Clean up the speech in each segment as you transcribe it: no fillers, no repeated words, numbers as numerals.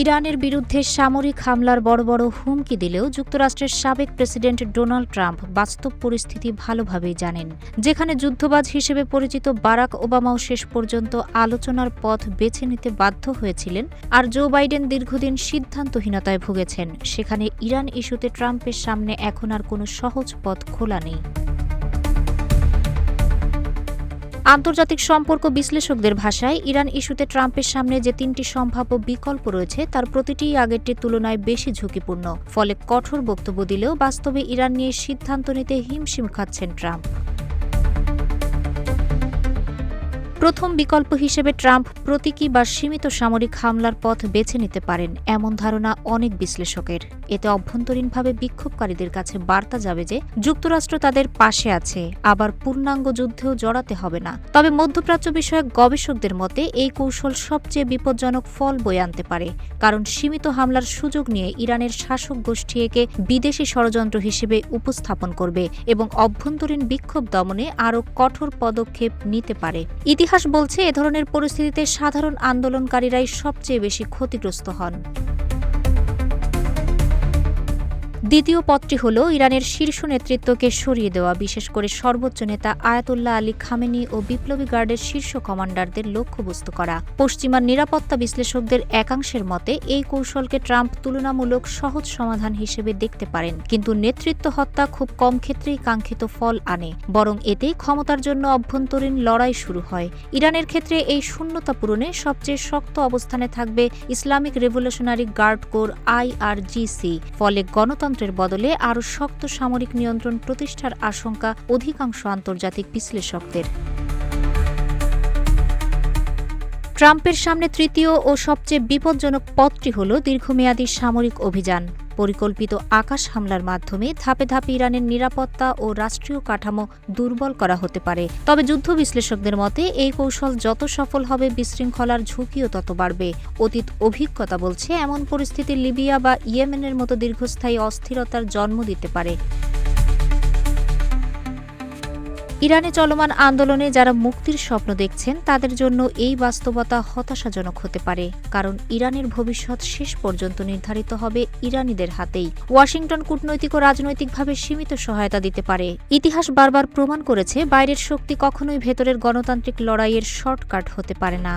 ইরানের বিরুদ্ধে সামরিক হামলার বড় বড় হুমকি দিলেও যুক্তরাষ্ট্রের সাবেক প্রেসিডেন্ট ডোনাল্ড ট্রাম্প বাস্তব পরিস্থিতি ভালোভাবেই জানেন। যেখানে যুদ্ধবাজ হিসেবে পরিচিত বারাক ওবামাও শেষ পর্যন্ত আলোচনার পথ বেছে নিতে বাধ্য হয়েছিলেন, আর জো বাইডেন দীর্ঘদিন সিদ্ধান্তহীনতায় ভুগেছেন, সেখানে ইরান ইস্যুতে ট্রাম্পের সামনে এখন আর কোনো সহজ পথ খোলা নেই। আন্তর্জাতিক সম্পর্ক বিশ্লেষকদের ভাষায় ইরান ইস্যুতে ট্রাম্পের সামনে যে তিনটি সম্ভাব্য বিকল্প রয়েছে তার প্রতিটিই আগেরটির তুলনায় বেশি ঝুঁকিপূর্ণ। ফলে কঠোর বক্তব্য দিলেও বাস্তবে ইরান নিয়ে সিদ্ধান্ত নিতে হিমশিম খাচ্ছেন ট্রাম্প। প্রথম বিকল্প হিসেবে ট্রাম্প প্রতীকী বা সীমিত সামরিক হামলার পথ বেছে নিতে পারেন এমন ধারণা অনেক বিশ্লেষকের। এতে অভ্যন্তরীণভাবে বিক্ষোভকারীদের কাছে বার্তা যাবে যে যুক্তরাষ্ট্র তাদের পাশে আছে, আবার পূর্ণাঙ্গ যুদ্ধেও জড়াতে হবে না। তবে মধ্যপ্রাচ্য বিষয়ক গবেষকদের মতে এই কৌশল সবচেয়ে বিপজ্জনক ফল বয়ে আনতে পারে, কারণ সীমিত হামলার সুযোগ নিয়ে ইরানের শাসক গোষ্ঠী একে বিদেশি ষড়যন্ত্র হিসেবে উপস্থাপন করবে এবং অভ্যন্তরীণ বিক্ষোভ দমনে আরও কঠোর পদক্ষেপ নিতে পারে। ইতিহাস বলছে এ ধরনের পরিস্থিতিতে সাধারণ আন্দোলনকারীরাই সবচেয়ে বেশি ক্ষতিগ্রস্ত হন। দ্বিতীয় পথটি হল ইরানের শীর্ষ নেতৃত্বকে সরিয়ে দেওয়া, বিশেষ করে সর্বোচ্চ নেতা আয়াতুল্লাহ আলী খামেনি ও বিপ্লবী গার্ডের শীর্ষ কমান্ডারদের লক্ষ্যবস্তু করা। পশ্চিমা নিরাপত্তা বিশ্লেষকদের একাংশের মতে এই কৌশলকে ট্রাম্প তুলনামূলক সহজ সমাধান হিসেবে দেখতে পারেন, কিন্তু নেতৃত্ব হত্যা খুব কম ক্ষেত্রেই কাঙ্ক্ষিত ফল আনে, বরং এতে ক্ষমতার জন্য অভ্যন্তরীণ লড়াই শুরু হয়। ইরানের ক্ষেত্রে এই শূন্যতা পূরণে সবচেয়ে শক্ত অবস্থানে থাকবে Islamic revolutionary guard corps IRGC। ফলে গণতন্ত্রের বদলে আরও শক্ত সামরিক নিয়ন্ত্রণ প্রতিষ্ঠার আশঙ্কা অধিকাংশ আন্তর্জাতিক বিশ্লেষকদের। ট্রাম্পের সামনে তৃতীয় ও সবচেয়ে বিপজ্জনক পথটি হল দীর্ঘমেয়াদী সামরিক অভিযান। পরিকল্পিত আকাশ হামলার মাধ্যমে ধাপে ধাপে ইরানের নিরাপত্তা ও রাষ্ট্রীয় কাঠামো দুর্বল করা হতে পারে। তবে যুদ্ধ বিশ্লেষকদের মতে এই কৌশল যত সফল হবে বিশৃঙ্খলার ঝুঁকিও তত বাড়বে। অতীত অভিজ্ঞতা বলছে এমন পরিস্থিতি লিবিয়া বা ইয়েমেনের মতো দীর্ঘস্থায়ী অস্থিরতার জন্ম দিতে পারে। ইরানে চলমান আন্দোলনে যারা মুক্তির স্বপ্ন দেখছেন তাদের জন্য এই বাস্তবতা হতাশাজনক হতে পারে, কারণ ইরানের ভবিষ্যৎ শেষ পর্যন্ত নির্ধারিত হবে ইরানিদের হাতেই। ওয়াশিংটন কূটনৈতিক ও রাজনৈতিকভাবে সীমিত সহায়তা দিতে পারে। ইতিহাস বারবার প্রমাণ করেছে বাইরের শক্তি কখনোই ভেতরের গণতান্ত্রিক লড়াইয়ের শর্টকাট হতে পারে না।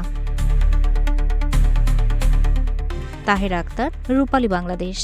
তাহেরা আক্তার, রূপালী বাংলাদেশ।